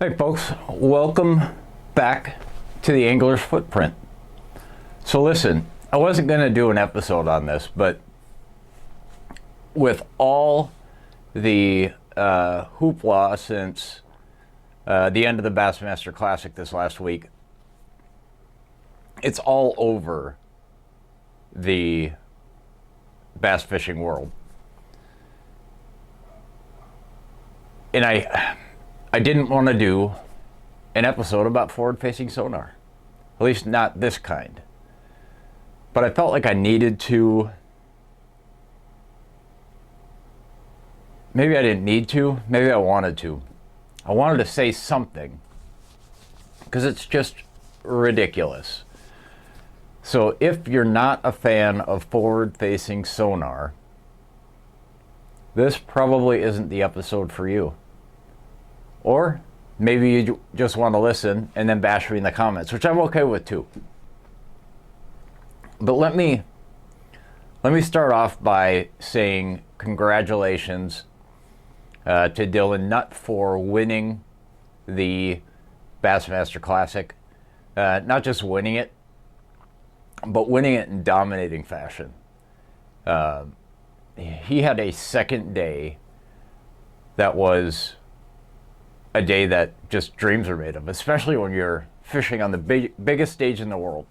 Hey folks, welcome back to the Angler's Footprint. So listen, I wasn't going to do an episode on this, but with all the hoopla since the end of the Bassmaster Classic this last week, it's all over the bass fishing world. And I didn't want to do an episode about forward-facing sonar, at least not this kind. But I felt like I needed to. Maybe I didn't need to, maybe I wanted to. I wanted to say something, because it's just ridiculous. So if you're not a fan of forward-facing sonar, this probably isn't the episode for you. Or maybe you just want to listen and then bash me in the comments, which I'm okay with too. But let me start off by saying congratulations to Dylan Nutt for winning the Bassmaster Classic. Not just winning it, but winning it in dominating fashion. He had a second day that was a day that just dreams are made of, especially when you're fishing on the biggest stage in the world.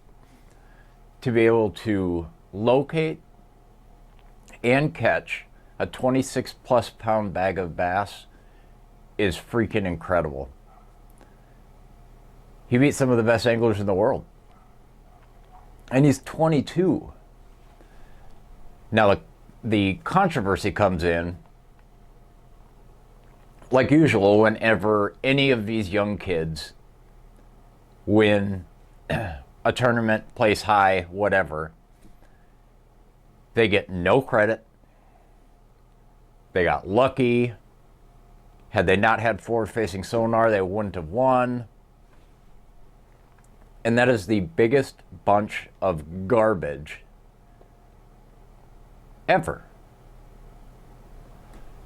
To be able to locate and catch a 26 plus pound bag of bass is freaking incredible. He beat some of the best anglers in the world. And he's 22. Now the controversy comes in, like usual, whenever any of these young kids win a tournament, place high, whatever, they get no credit. They got lucky. Had they not had forward-facing sonar, they wouldn't have won. And that is the biggest bunch of garbage ever.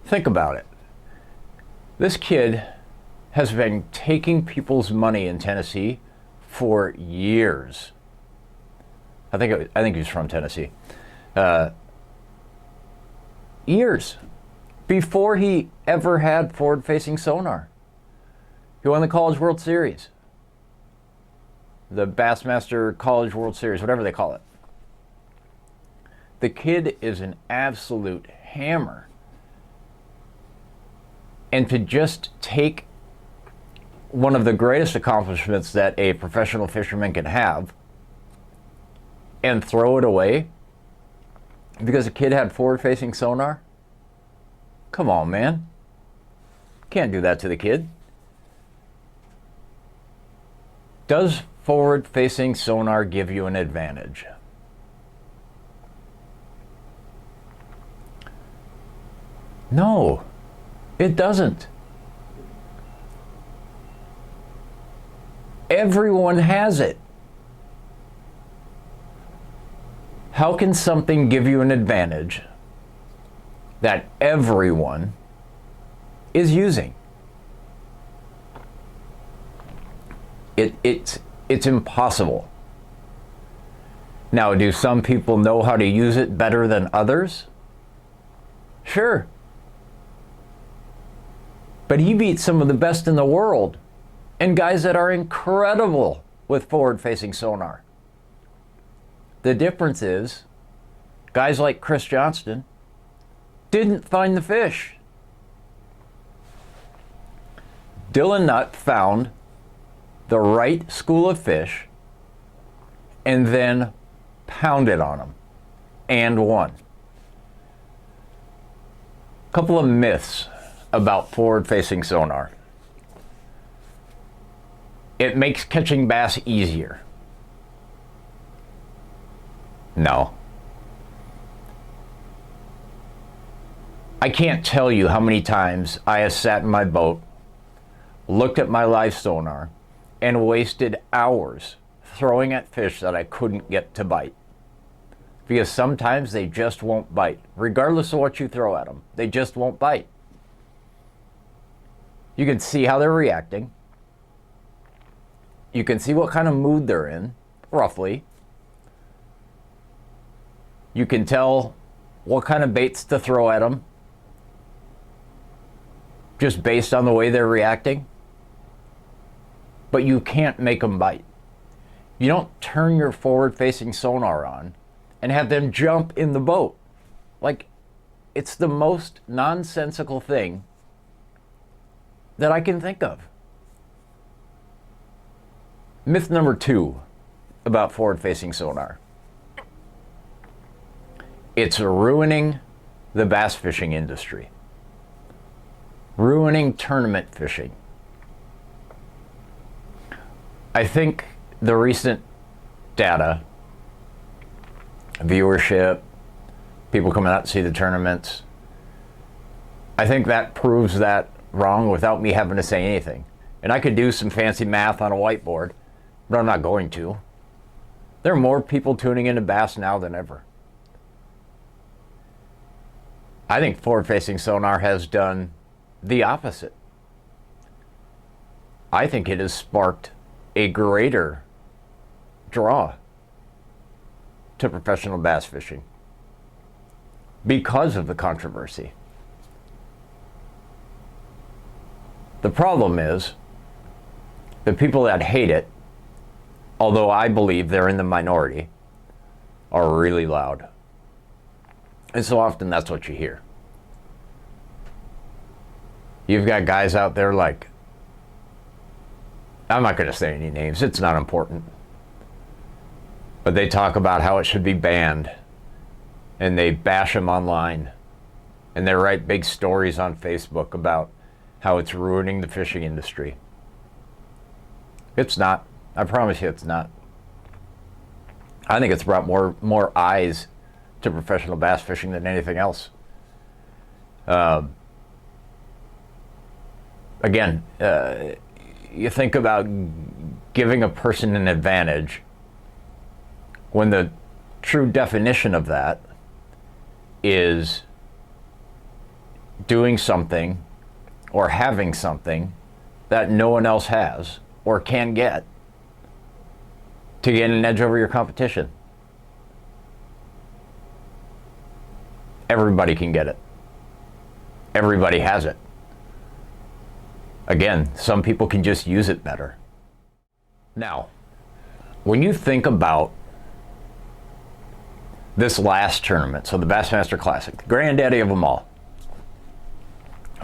Think about it. This kid has been taking people's money in Tennessee for years. I think he's from Tennessee. Years before he ever had forward-facing sonar. He won the College World Series, the Bassmaster College World Series, whatever they call it. The kid is an absolute hammer. And to just take one of the greatest accomplishments that a professional fisherman can have and throw it away because a kid had forward-facing sonar? Come on, man. Can't do that to the kid. Does forward-facing sonar give you an advantage? No. It doesn't. Everyone has it. How can something give you an advantage that everyone is using? It's impossible. Now, do some people know how to use it better than others? Sure. But he beats some of the best in the world and guys that are incredible with forward-facing sonar. The difference is guys like Chris Johnston didn't find the fish. Dylan Nutt found the right school of fish and then pounded on them and won. A couple of myths about forward-facing sonar. It makes catching bass easier. No. I can't tell you how many times I have sat in my boat, looked at my live sonar, and wasted hours throwing at fish that I couldn't get to bite. Because sometimes they just won't bite. Regardless of what you throw at them, they just won't bite. You can see how they're reacting. You can see what kind of mood they're in, roughly. You can tell what kind of baits to throw at them, just based on the way they're reacting. But you can't make them bite. You don't turn your forward-facing sonar on and have them jump in the boat. Like, it's the most nonsensical thing that I can think of. Myth number 2 about forward-facing sonar. It's ruining the bass fishing industry. Ruining tournament fishing. I think the recent data, viewership, people coming out to see the tournaments, I think that proves that wrong without me having to say anything. And I could do some fancy math on a whiteboard, but I'm not going to. There are more people tuning into bass now than ever. I think forward-facing sonar has done the opposite. I think it has sparked a greater draw to professional bass fishing because of the controversy. The problem is the people that hate it, although I believe they're in the minority, are really loud. And so often that's what you hear. You've got guys out there like, I'm not going to say any names, it's not important. But they talk about how it should be banned. And they bash them online. And they write big stories on Facebook about how it's ruining the fishing industry. It's not. I promise you it's not. I think it's brought more eyes to professional bass fishing than anything else. Again, you think about giving a person an advantage when the true definition of that is doing something or having something that no one else has or can get to get an edge over your competition. Everybody can get it. Everybody has it. Again, some people can just use it better. Now, when you think about this last tournament, so the Bassmaster Classic, the granddaddy of them all,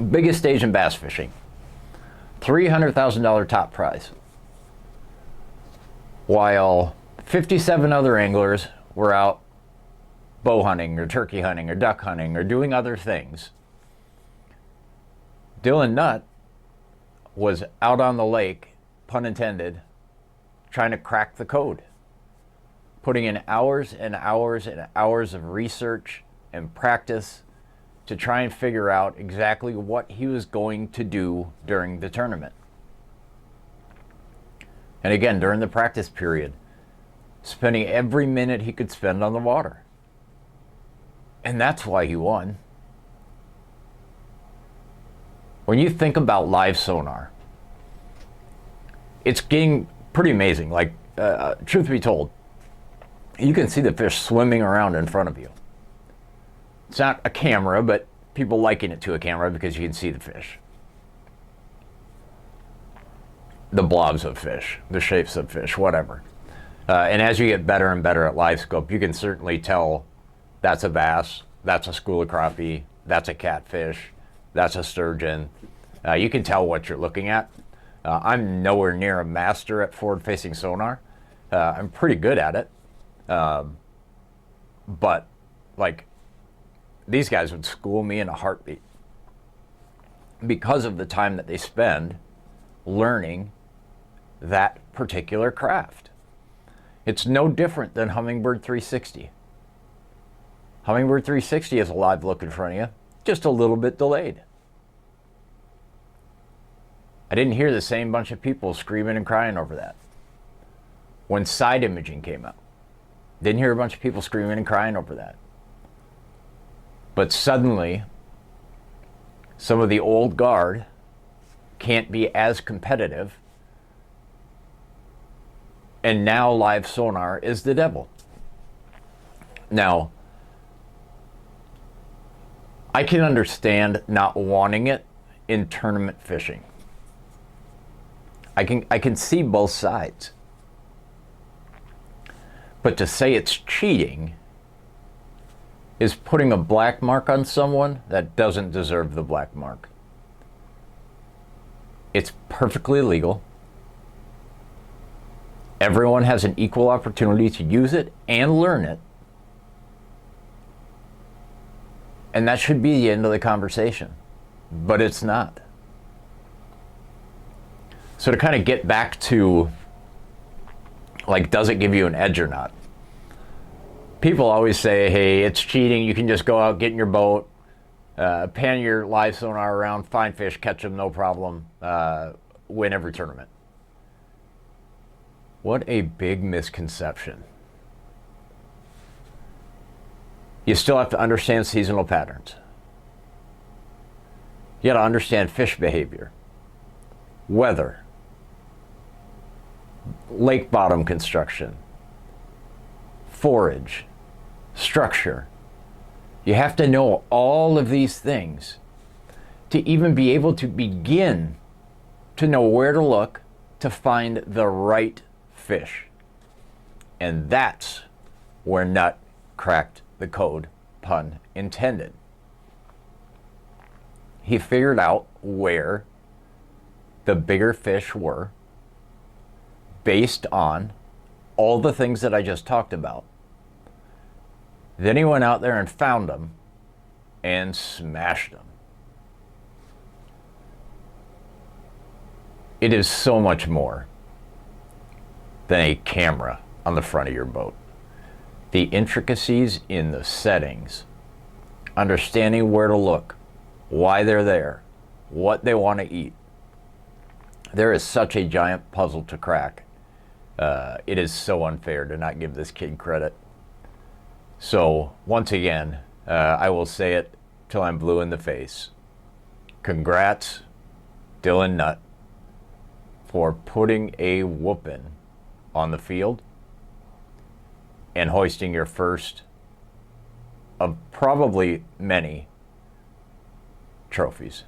biggest stage in bass fishing, $300,000 top prize, while 57 other anglers were out bow hunting or turkey hunting or duck hunting or doing other things. Dylan Nutt was out on the lake, pun intended, trying to crack the code, putting in hours and hours and hours of research and practice to try and figure out exactly what he was going to do during the tournament. And again, during the practice period, spending every minute he could spend on the water. And that's why he won. When you think about live sonar, it's getting pretty amazing. Like, truth be told, you can see the fish swimming around in front of you. It's not a camera, but people liken it to a camera because you can see the fish. The blobs of fish, the shapes of fish, whatever. And as you get better and better at Livescope, you can certainly tell that's a bass, that's a school of crappie, that's a catfish, that's a sturgeon. You can tell what you're looking at. I'm nowhere near a master at forward-facing sonar. I'm pretty good at it. But, like, these guys would school me in a heartbeat because of the time that they spend learning that particular craft. It's no different than Humminbird 360. Humminbird 360 is a live look in front of you, just a little bit delayed. I didn't hear the same bunch of people screaming and crying over that when side imaging came out. Didn't hear a bunch of people screaming and crying over that. But suddenly, some of the old guard can't be as competitive And now live sonar is the devil. Now, I can understand not wanting it in tournament fishing. I can see both sides. But to say it's cheating is putting a black mark on someone that doesn't deserve the black mark. It's perfectly legal. Everyone has an equal opportunity to use it and learn it. And that should be the end of the conversation. But it's not. So to kind of get back to, like, does it give you an edge or not? People always say, hey, it's cheating. You can just go out, get in your boat, pan your live sonar around, find fish, catch them, no problem, win every tournament. What a big misconception. You still have to understand seasonal patterns. You got to understand fish behavior, weather, lake bottom construction, forage, structure. You have to know all of these things to even be able to begin to know where to look to find the right fish. And that's where Nutt cracked the code, pun intended. He figured out where the bigger fish were based on all the things that I just talked about. Then he went out there and found them and smashed them. It is so much more than a camera on the front of your boat. The intricacies in the settings, understanding where to look, why they're there, what they want to eat. There is such a giant puzzle to crack. It is so unfair to not give this kid credit. So, once again, I will say it till I'm blue in the face. Congrats, Dylan Nutt, for putting a whooping on the field and hoisting your first of probably many trophies.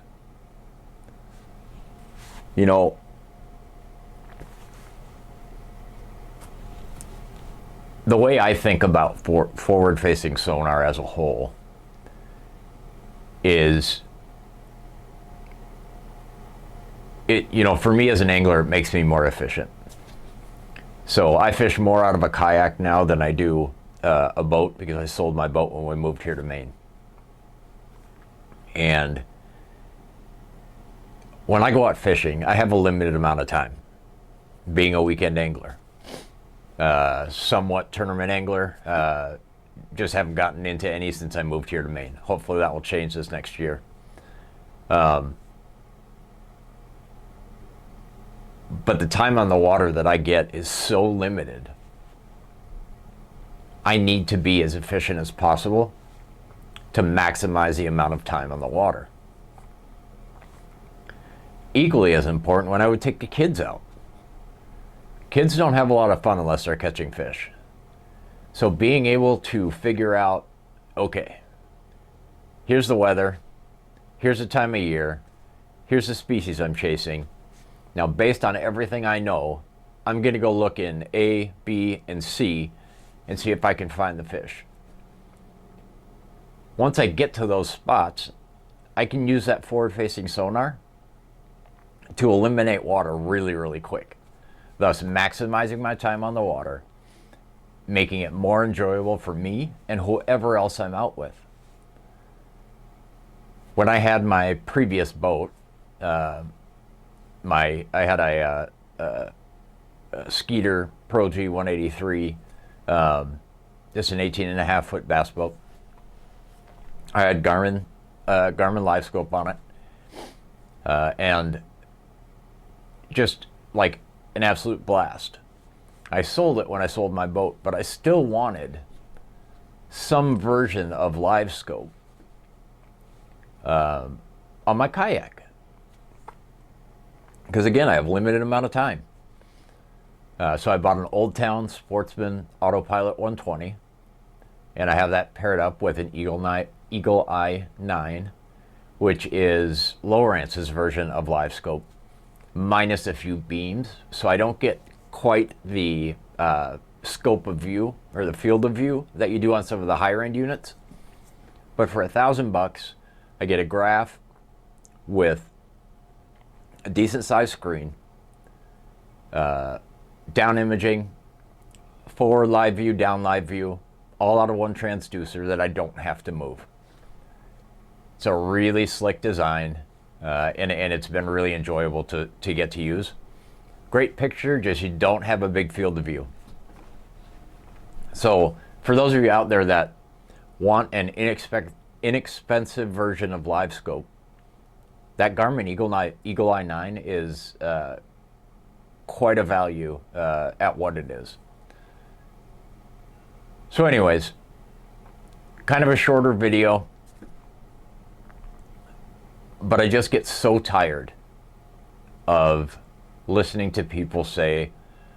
You know, the way I think about forward-facing sonar as a whole is, for me as an angler, it makes me more efficient. So I fish more out of a kayak now than I do a boat, because I sold my boat when we moved here to Maine. And when I go out fishing, I have a limited amount of time, being a weekend angler. Somewhat tournament angler. Just haven't gotten into any since I moved here to Maine. Hopefully that will change this next year. But the time on the water that I get is so limited. I need to be as efficient as possible to maximize the amount of time on the water. Equally as important, when I would take the kids out. Kids don't have a lot of fun unless they're catching fish. So being able to figure out, okay, here's the weather, here's the time of year, here's the species I'm chasing. Now, based on everything I know, I'm going to go look in A, B, and C and see if I can find the fish. Once I get to those spots, I can use that forward-facing sonar to eliminate water really, really quick, thus maximizing my time on the water, making it more enjoyable for me and whoever else I'm out with. When I had my previous boat, I had a Skeeter Pro G 183, just an 18.5 foot bass boat. I had Garmin Livescope on it, and just like an absolute blast. I sold it when I sold my boat, but I still wanted some version of Livescope on my kayak. Because again, I have limited amount of time. So I bought an Old Town Sportsman Autopilot 120, and I have that paired up with an Eagle Eye 9, which is Lowrance's version of Livescope, minus a few beams. So I don't get quite the scope of view or the field of view that you do on some of the higher end units. But for $1,000, I get a graph with a decent sized screen, down imaging, forward live view, down live view, all out of one transducer that I don't have to move. It's a really slick design, and it's been really enjoyable to get to use. Great picture, just you don't have a big field of view. So for those of you out there that want an inexpensive version of Livescope, that Garmin Eagle Eye 9 is quite a value at what it is. So anyways, kind of a shorter video, but I just get so tired of listening to people say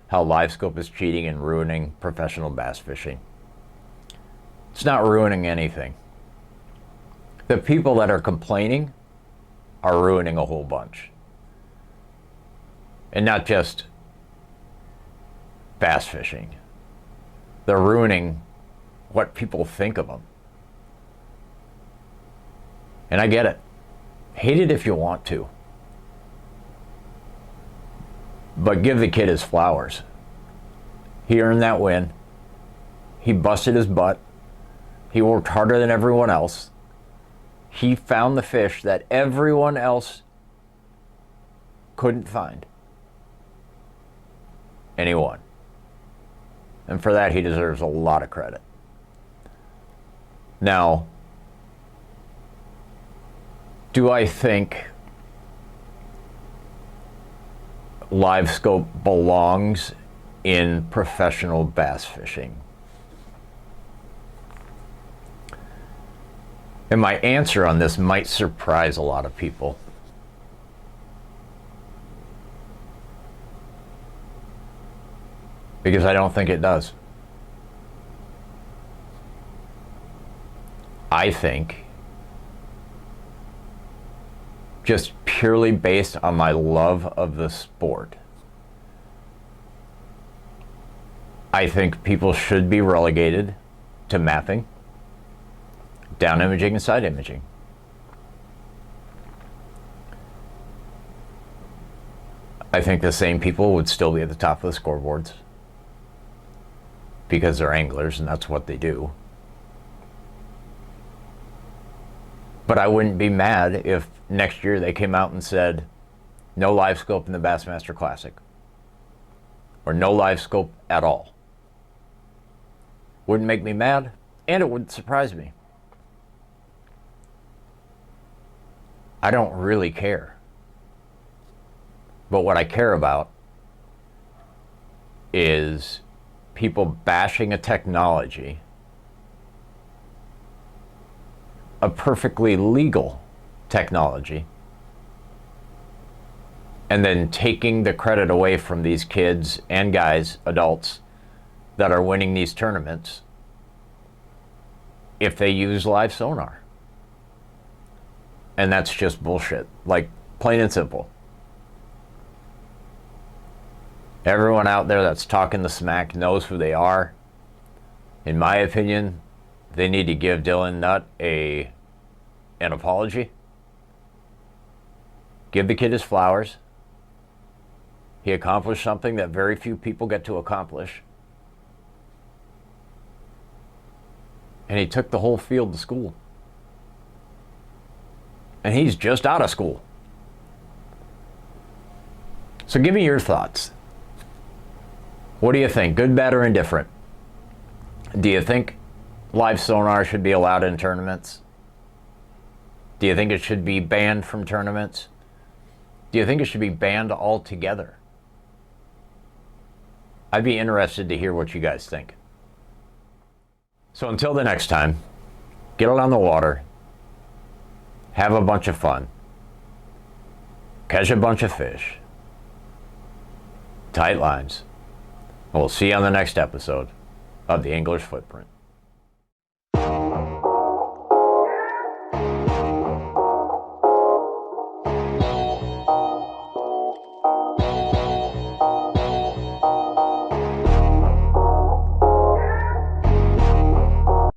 how Livescope is cheating and ruining professional bass fishing. It's not ruining anything. The people that are complaining are ruining a whole bunch. And not just bass fishing. They're ruining what people think of them. And I get it. Hate it if you want to. But give the kid his flowers. He earned that win. He busted his butt. He worked harder than everyone else. He found the fish that everyone else couldn't find. And he won. And for that, he deserves a lot of credit. Now, do I think Livescope belongs in professional bass fishing? And my answer on this might surprise a lot of people. Because I don't think it does. I think, just purely based on my love of the sport, I think people should be relegated to mapping, down imaging, and side imaging. I think the same people would still be at the top of the scoreboards because they're anglers and that's what they do. But I wouldn't be mad if next year they came out and said, no Livescope in the Bassmaster Classic. Or no Livescope at all. Wouldn't make me mad, and it wouldn't surprise me. I don't really care. But what I care about is people bashing a technology, a perfectly legal technology, and then taking the credit away from these kids and guys, adults, that are winning these tournaments if they use live sonar. And that's just bullshit, like plain and simple. Everyone out there that's talking the smack knows who they are. In my opinion, they need to give Dylan Nutt an apology. Give the kid his flowers. He accomplished something that very few people get to accomplish. And he took the whole field to school. And he's just out of school. So give me your thoughts. What do you think? Good, bad, or indifferent? Do you think live sonar should be allowed in tournaments? Do you think it should be banned from tournaments? Do you think it should be banned altogether? I'd be interested to hear what you guys think. So until the next time, get out on the water, have a bunch of fun, catch a bunch of fish, tight lines, We'll see you on the next episode of The Angler's Footprint.